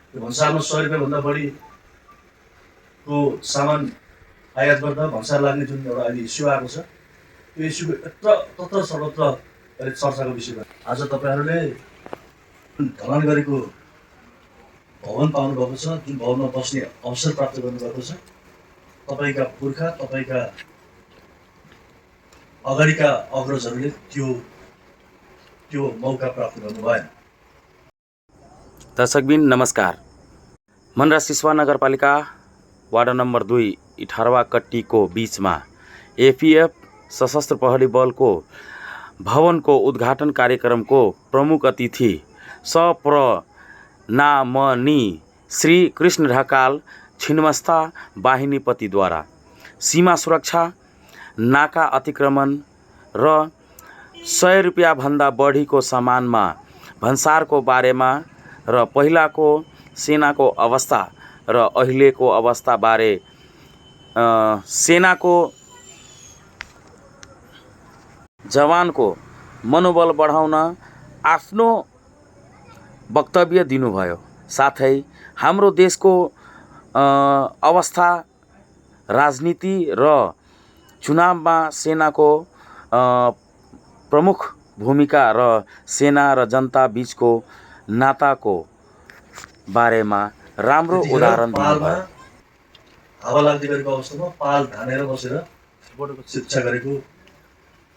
त्यो भन्सारमा 100 रुपियाँभन्दा बढीको सामान आयात गर्दा भन्सार लाग्ने जुन एउटा अहिले इस्यु आएको छ, त्यो इस्युको तत्र सर्वत्र अहिले चर्चाको विषय भयो। आज तपाईँहरूले ढलान गरेको भवन पाउनुभएको छ, जुन भवनमा बस्ने अवसर प्राप्त गर्नुभएको छ, तपाईँका पुर्खा, तपाईँका अगाडिका अग्रजहरूले त्यो मौका प्राप्त गर्नु भएन। दर्शकबिन नमस्कार। मनरा सिसवा नगरपालिका वार्ड नम्बर 2 18वां कट्टी को बीच में एफीएफ सशस्त्र प्रहरी बल को भवन को उद्घाटन कार्यक्रम को प्रमुख अतिथि सप्रनामनी श्री कृष्ण ढकाल छिन्मस्ता वाहिनीपति द्वारा सीमा सुरक्षा, नाका अतिक्रमण र 100 रुपया भन्दा बढी को सामान में भन्सार को बारे में र पहिला को सेना को अवस्था र अहिले को अवस्था बारे सेना को जवान को मनोबल बढ़ाउन आफ्नो वक्तव्य दिनुभयो। साथै हाम्रो देश को अवस्था, राजनीति र चुनाव में सेना को प्रमुख भूमिका र सेना र जनता बीच को नाता को बारे में राम्रो उदाहरण दिनुभयो। हावा लाग्दै गरेको अवस्थामा पाल धानेर बसेर बोर्डको शिक्षा गरेको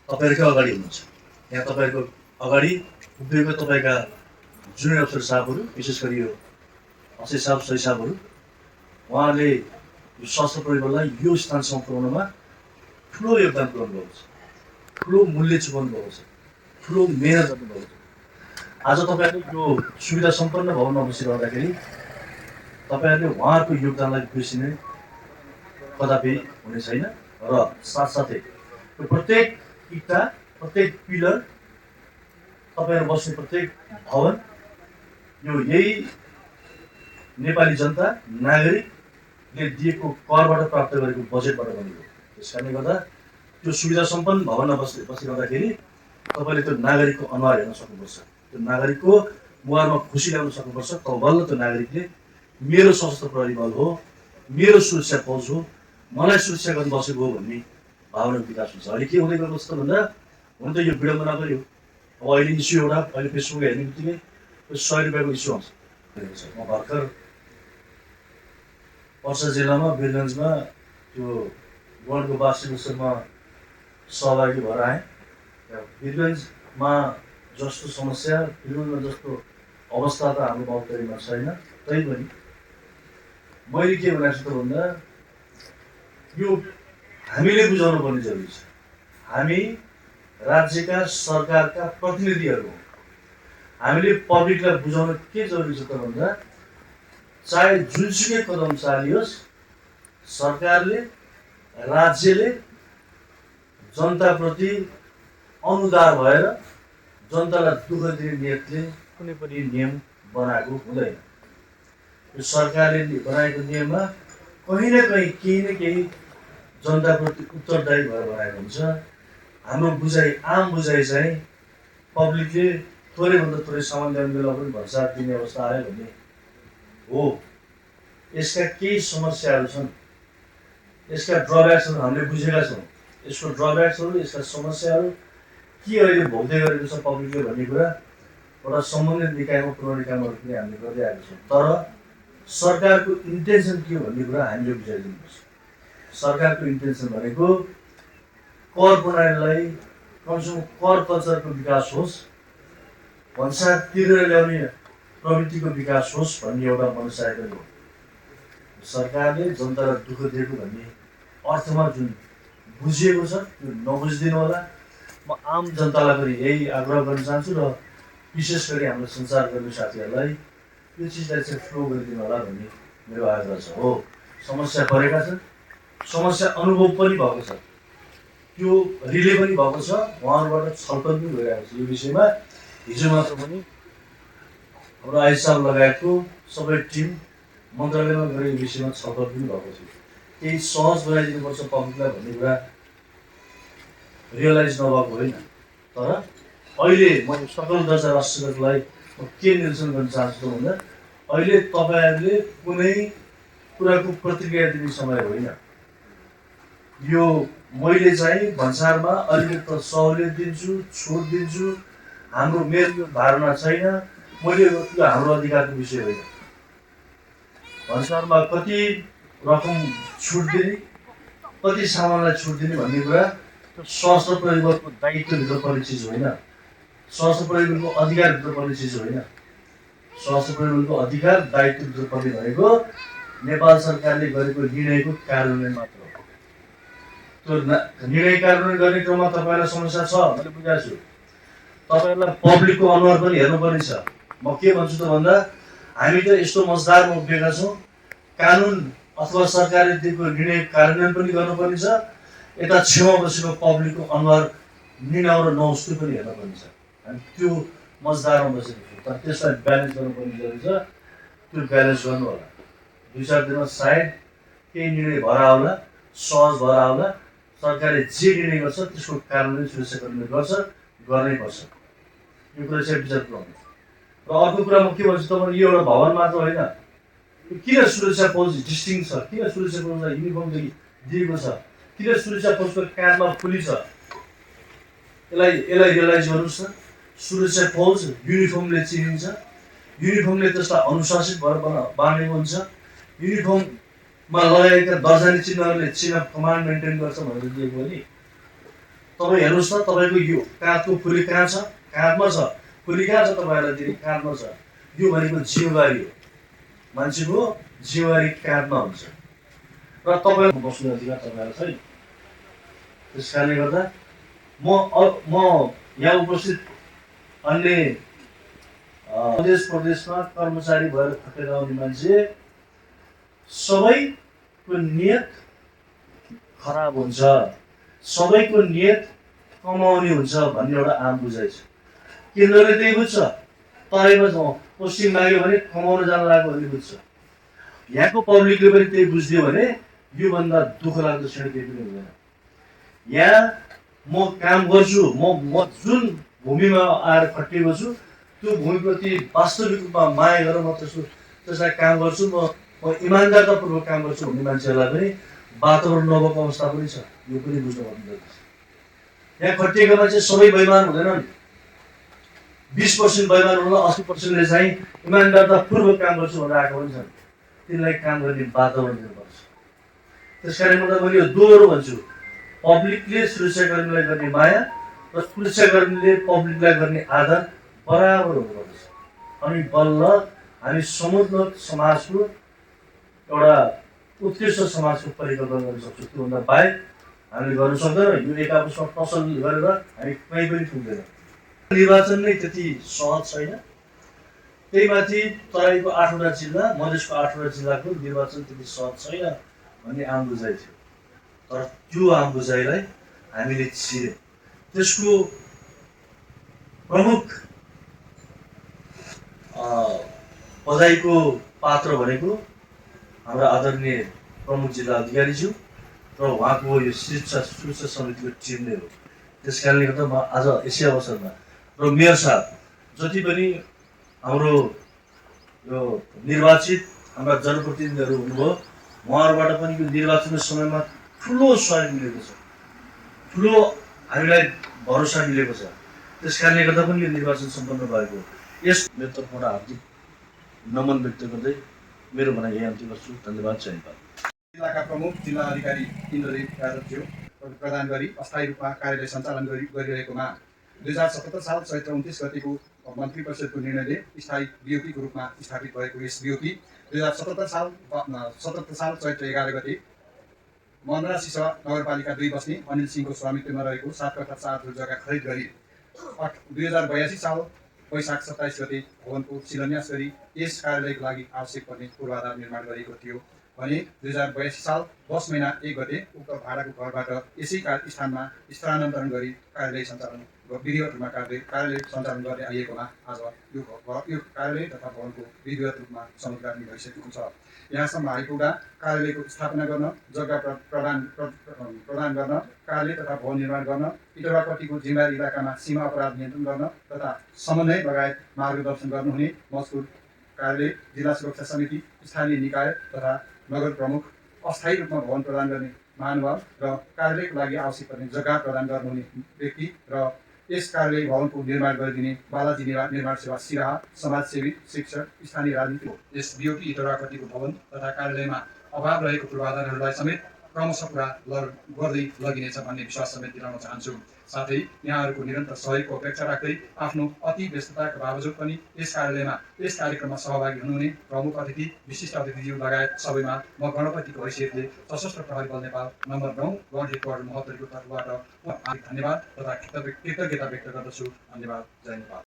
तपाईहरुकै अगाडि हुनुहुन्छ। यहाँ तपाईहरुको अगाडि उभिएको तपाईका जुनियर अफसर साहबहरू, विशेष गरी यो असै साहब, सही साहबहरू, उहाँले यो सशस्त्र प्रहरी बललाई यो स्थानसम्म पुर्याउनमा ठुलो योगदान पुर्याउनु भएको छ, ठुलो मूल्य चुकाउनु भएको छ, ठुलो मेहनत गर्नुभएको छ। आज तपाईहरुले यो सुविधा सम्पन्न भवनमा बसिरहँदाखेरि तपाईहरुले उहाँहरूको योगदानलाई बिर्सिने कदापि हुने छैन। र साथसाथै यो प्रत्येक इट्टा, प्रत्येक पिलर, तपाईहरु बस्ने प्रत्येक भवन यो यही नेपाली जनता, नागरिकले दिएको करबाट प्राप्त गरेको बजेटबाट बनेको। त्यसकारणले गर्दा त्यो सुविधा सम्पन्न भवनमा बसिरहँदाखेरि तपाईले त्यो नागरिकको अनुहार हेर्न सक्नुपर्छ, त्यो नागरिकको मुहारमा खुसी ल्याउन सक्नुपर्छ। तब बल्ल त्यो नागरिकले मेरो सशस्त्र प्रहरी बल हो, मेरो सुरक्षा फौज हो, मलाई सुरक्षा गर्न बसेको हो भन्ने भावनाको विकास हुन्छ। अहिले के हुँदै गएको छ भन्दा, हुन त यो विडम्बना पनि हो। अब अहिले इस्यु एउटा, अहिले फेसबुक हेर्ने बित्तिकै 100 रुपियाँको इस्यु आउँछ। म भर्खर पर्सा जिल्लामा वीरगञ्जमा त्यो वार्डको वार्षिक उत्सवमा सहभागी भएर आएँ। वीरगञ्जमा जस्तो समस्या, वीरगञ्जमा जस्तो अवस्था त हाम्रो बाहुतरीमा छैन। तैपनि मैले के भनेको छु त भन्दा, यो हामीले बुझाउनु पर्ने जरुरी छ। हामी राज्यका सरकारका प्रतिनिधिहरू हौं। हामीले पब्लिकलाई बुझाउन के जरुरी छ त भन्दा, चाहे जुनसुकै कदम चालियोस्, सरकारले, राज्यले जनताप्रति अनुदार भएर जनतालाई दुःख दिने नियतले कुनै पनि नियम बनाएको हुँदैन। यो सरकारले बनाएको नियममा कहीँ न कहीँ, केही न केही जनताप्रति उत्तरदायी भएर बनाएको हुन्छ। हाम्रो बुझाइ, आम बुझाइ चाहिँ पब्लिकले थोरैभन्दा थोरै सामान ल्याउने बेला पनि भन्सार दिने अवस्था आयो भन्ने हो। यसका केही समस्याहरू छन्, यसका ड्रब्याक्सहरू हामीले बुझेका छौँ। यसको ड्रब्याक्सहरू, यसका समस्याहरू के अहिले भोग्दै गरेको छ पब्लिकले भन्ने कुरा एउटा सम्बन्धित निकायमा पुनर्निकायहरू पनि हामीले गर्दै आएको छौँ। तर सरकारको इन्टेन्सन के हो भन्ने कुरा हामीले बुझाइदिनुपर्छ। सरकारको इन्टेन्सन भनेको कर प्रणालीलाई कमसेकम कर कल्चरको विकास होस्, भन्सार तिरेर ल्याउने प्रवृत्तिको विकास होस् भन्ने एउटा मनसाय पनि हो। सरकारले जनतालाई दुःख दिएको भन्ने अर्थमा जुन बुझिएको छ त्यो नबुझिदिनु होला। म आम जनतालाई पनि यही आग्रह गर्न चाहन्छु र विशेष गरी हाम्रो सञ्चार गर्ने साथीहरूलाई यो चिजलाई चाहिँ फ्लो गरिदिनु होला भन्ने मेरो आग्रह छ। हो, समस्या परेका छन्, समस्या अनुभव पनि भएको छ, त्यो रिले पनि भएको छ, उहाँहरूबाट छलफल पनि भइरहेको छ। यो विषयमा हिजो मात्र पनि हाम्रो आइज साहब लगायतको सबै टिम मन्त्रालयमा गएर यो विषयमा छलफल पनि भएको थियो। केही सहज बनाइदिनुपर्छ पब्लिकलाई भन्ने कुरा रियलाइज नभएको होइन। तर अहिले मैले सकल दर्जा राष्ट्रलाई के निर्देशन गर्न चाहन्छु भन्दा, अहिले तपाईहरुले कुनै कुराको प्रतिक्रिया दिने समय होइन। यो मैले चाहिँ भन्सारमा अलिकति सहुलियत दिन्छु, छुट दिन्छु, मेरो यो धारणा छैन, मैले यो हाम्रो अधिकारको विषय होइन। भन्सारमा कति रकम छुट दिने, कति सामानलाई छुट दिने भन्ने कुरा सशस्त्र प्रहरीको दायित्वभित्र पर्ने चिज होइन, सशस्त्र प्रहरीको अधिकारभित्र पर्ने चिज होइन। सशस्त्र प्रहरीको अधिकार दायित्वभित्र पर्ने भनेको नेपाल सरकारले गरेको निर्णयको कार्यान्वयन मात्र हो। त्यो निर्णय कार्यान्वयन गर्ने क्रममा तपाईहरुलाई समस्या छ, मैले बुझाएको छु। तपाईहरुलाई पब्लिकको अनुहार पनि हेर्नुपर्ने छ। म के भन्छु त भन्दा हामी त यस्तो मजदारमा उभिएका छौँ, कानुन अथवा सरकारले दिएको निर्णय कार्यान्वयन पनि गर्नुपर्ने छ, यता छेउमा बसेको पब्लिकको अनुहार निनाउ र नौस्ती पनि हेर्नुपर्ने छ। हामी त्यो मजदारमा बसेको छौँ, तर त्यसलाई ब्यालेन्स गर्नुपर्ने जरुरी छ। त्यो ब्यालेन्स गर्नु होला। 2-4 दिनमा सायद केही निर्णय भएर आउला, सहज भएर आउला। सरकारले जे निर्णय गर्छ त्यसको कार्यान्वयन सुरक्षाकर्मीले गर्छ, गर्नै पर्छ। यो कुरा चाहिँ विचार गर्नु। र अर्को कुरा म के भन्छु तपाईँ, यो एउटा भवन मात्र होइन। किन सुरक्षा फौज डिस्टिङ छ, किन सुरक्षा फौजलाई युनिफर्म दिएको छ, किन सुरक्षा फौजको काँधमा फुली छ, यसलाई रियलाइज गर्नुहोस् न। सुरक्षा फौज युनिफर्मले चिनिन्छ, युनिफर्मले त्यसलाई अनुशासित भएर बाँडेको हुन्छ। युनिफर्ममा लगाएका दर्जानी चिन्हहरूले चिन अफ कमान्ड मेन्टेन गर्छ भनेर दिएको हो नि। तपाईँ हेर्नुहोस् न, तपाईँको यो काँधको फुली कहाँ छ, काँधमा छ, फुली कहाँ छ तपाईँहरूलाई दिने, काँधमा छ। यो भनेको जिम्मेवारी हो, मान्छेको जिम्मेवारी काँधमा हुन्छ र तपाईँलाई बस्ने अधिकार तपाईँलाई छैन। त्यस कारणले गर्दा म यहाँ उपस्थित अन्य प्रदेशमा कर्मचारी भएर खटेर आउने मान्छे सबैको नियत खराब हुन्छ, सबैको नियत कमाउने हुन्छ भन्ने एउटा आम बुझाइ छ। केन्द्रले त्यही बुझ्छ, तराईमा पोस्टिङ लाग्यो भने कमाउन जान लाग्यो भन्ने बुझ्छ। यहाँको पब्लिकले पनि त्यही बुझ्दियो भने योभन्दा दुःख लाग्दो क्षण केही पनि हुँदैन। यहाँ म काम गर्छु, म जुन भूमिमा आएर खटिएको छु त्यो भूमिप्रति वास्तविक रूपमा माया गरेर म त्यसलाई काम गर्छु, म इमान्दारतापूर्वक काम गर्छु भन्ने मान्छेहरूलाई पनि वातावरण नभएको अवस्था पनि छ। यो पनि बुझ्नु पर्ने छ। यहाँ खटिएका मान्छे सबै बेइमान हुँदैनन्। 20% बेइमान हुँदा 80%ले चाहिँ इमान्दारतापूर्वक काम गर्छु भनेर आएको पनि छन्। तिनलाई काम गर्ने वातावरण दिनुपर्छ। त्यस कारणले गर्दा मैले यो दोहोरो भन्छु, पब्लिकले सुरक्षाकर्मीलाई गर्ने माया र सुरक्षाकर्मीले पब्लिकलाई गर्ने आदर बराबर हुनुपर्छ। अनि बल्ल हामी समुन्नत समाजको एउटा उत्कृष्ट समाजको परिकल्पना गर्न सक्छौँ। त्योभन्दा बाहेक हामीले गर्न सक्दैनौँ। यो एक आपसमा टसल गरेर हामी कहीँ पनि पुग्दैनौँ। निर्वाचन नै त्यति सहज छैन। त्यही माथि तराईको 8वटा जिल्ला, मधेसको 8वटा जिल्लाको निर्वाचन त्यति सहज छैन भन्ने आम बुझाइ थियो। तर त्यो आम बुझाइलाई हामीले छिर्यौँ। त्यसको प्रमुख बधाईको पात्र भनेको हाम्रा आदरणीय प्रमुख जिल्ला अधिकारीज्यू र उहाँको यो सुरक्षा समितिको टिम नै हो। त्यस कारणले गर्दा म आज यसै अवसरमा र मेयर साहब जति पनि हाम्रो यो निर्वाचित हाम्रा जनप्रतिनिधिहरू हुनुभयो, उहाँहरूबाट पनि यो निर्वाचनको समयमा ठुलो सहयोग मिलेको छ, ठुलो हामीलाई भरोसा मिलेको छ। त्यस कारणले गर्दा पनि यो निर्वाचन सम्पन्न भएको हो। यस मेरो तर्फबाट हार्दिक नमन व्यक्त गर्दै मेरो भनाइ यही अन्त्य गर्छु। धन्यवाद। जय नेपाल। जिल्लाका प्रमुख जिल्ला अधिकारी इन्द्रदेव यादवज्यू प्रदान गरी अस्थायी रूपमा कार्यालय सञ्चालन गरिरहेकोमा 2077 साल चैत्र 29 गतिको मन्त्री परिषदको निर्णयले स्थायी बिओपीको रूपमा स्थापित भएको यस बिओपी 2077 साल चैत्र 11 गते मन्द्रा सिसवा नगरपालिका 2 बस्ने अनिल सिंहको स्वामित्वमा रहेको 7 कट्ठा 4 जग्गा खरिद गरी 2082 साल वैशाख 27 गते भवनको शिलान्यास गरी यस कार्यालयको लागि आवश्यक पर्ने पूर्वाधार निर्माण गरिएको थियो भने 2082 साल 10 महिना 1 गते उक्त भाडाको घरबाट यसै स्थानमा स्थानान्तरण गरी कार्यालय सञ्चालन विधिवत रूपमा कार्यालय सञ्चालन गर्दै आइएकोमा आज यो कार्यालय तथा भवनको विधिवत रूपमा समुद्घाटन भइसकेको छ। यहाँसम्म आइपुग्दा कार्यालयको स्थापना गर्न, जग्गा प्रदान गर्न, कार्यालय तथा भवन निर्माण गर्न, इटवापट्टिको जिम्मेवारी इलाकामा सीमा अपराध नियन्त्रण गर्न तथा समन्वय लगायत मार्गदर्शन गर्नुहुने मजकुर कार्यालय, जिल्ला सुरक्षा समिति, स्थानीय निकाय तथा नगर प्रमुख, अस्थायी रूपमा भवन प्रदान गर्ने महानुभाव र कार्यालयको लागि आवश्यक पर्ने जग्गा प्रदान गर्नुहुने व्यक्ति र यस कार्यालय भवनको निर्माण गरिदिने बालाजी निर्माण सेवा सिराहा, समाजसेवी, शिक्षक, स्थानीय राजनीतिक यस बिओटी इतरापट्टिको भवन तथा कार्यालयमा अभाव रहेको पूर्वाधारहरूलाई समेत क्रमशः पुरा गर्दै लगिनेछ भन्ने विश्वास समेत दिलाउन चाहन्छु। साथै यहाँहरूको निरन्तर सहयोगको अपेक्षा राख्दै आफ्नो अति व्यस्तताका बावजुद पनि यस कार्यालयमा यस कार्यक्रममा सहभागी हुनुहुने प्रमुख अतिथि, विशिष्ट अतिथिज्यू लगायत सबैमा म गणपतिको हैसियतले सशस्त्र प्रहरी बल नेपाल नम्बर 9 गण हेडक्वार्टर महत्तरीको तर्फबाट हार्दिक धन्यवाद तथा कृतज्ञता व्यक्त गर्दछु। धन्यवाद। जय नेपाल।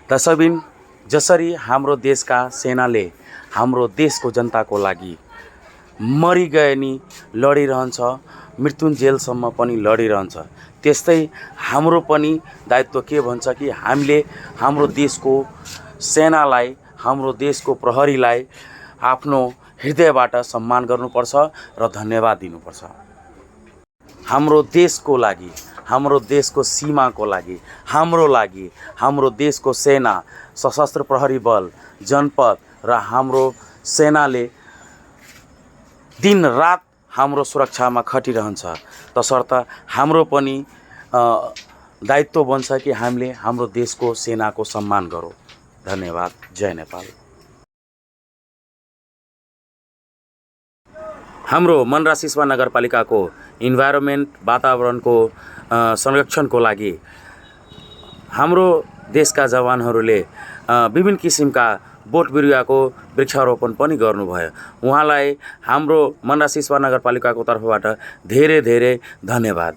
दर्शकबिन, जसरी हाम्रो देशका सेनाले हाम्रो देशको जनताको लागि मरि गए नि लडिरहन्छ, मृत्युन्जेलसम्म पनि लडिरहन्छ, त्यस्तै हाम्रो पनि दायित्व के भन्छ कि हामीले हाम्रो देशको सेनालाई, हाम्रो देशको प्रहरीलाई आफ्नो हृदयबाट सम्मान गर्नुपर्छ र धन्यवाद दिनुपर्छ। हाम्रो देशको लागि, हाम्रो देशको सीमाको लागि, हाम्रो देशको सेना, सशस्त्र प्रहरी बल, जनपद र हाम्रो सेनाले दिन रात हाम्रो सुरक्षामा खटिरहन्छ। तसर्थ हाम्रो पनि दायित्व बन्छ कि हामीले हाम्रो देशको सेनाको सम्मान गरौँ। धन्यवाद। जय नेपाल। हाम्रो मनरा सिस्वा नगरपालिकाको इन्भाइरोमेन्ट, वातावरणको संरक्षणको लागि हाम्रो देशका जवानहरूले विभिन्न किसिमका बोट बिरुवाको वृक्षारोपण पनि गर्नुभयो। उहाँलाई हाम्रो मनरा सिस्वा नगरपालिकाको तर्फबाट धेरै धेरै धन्यवाद।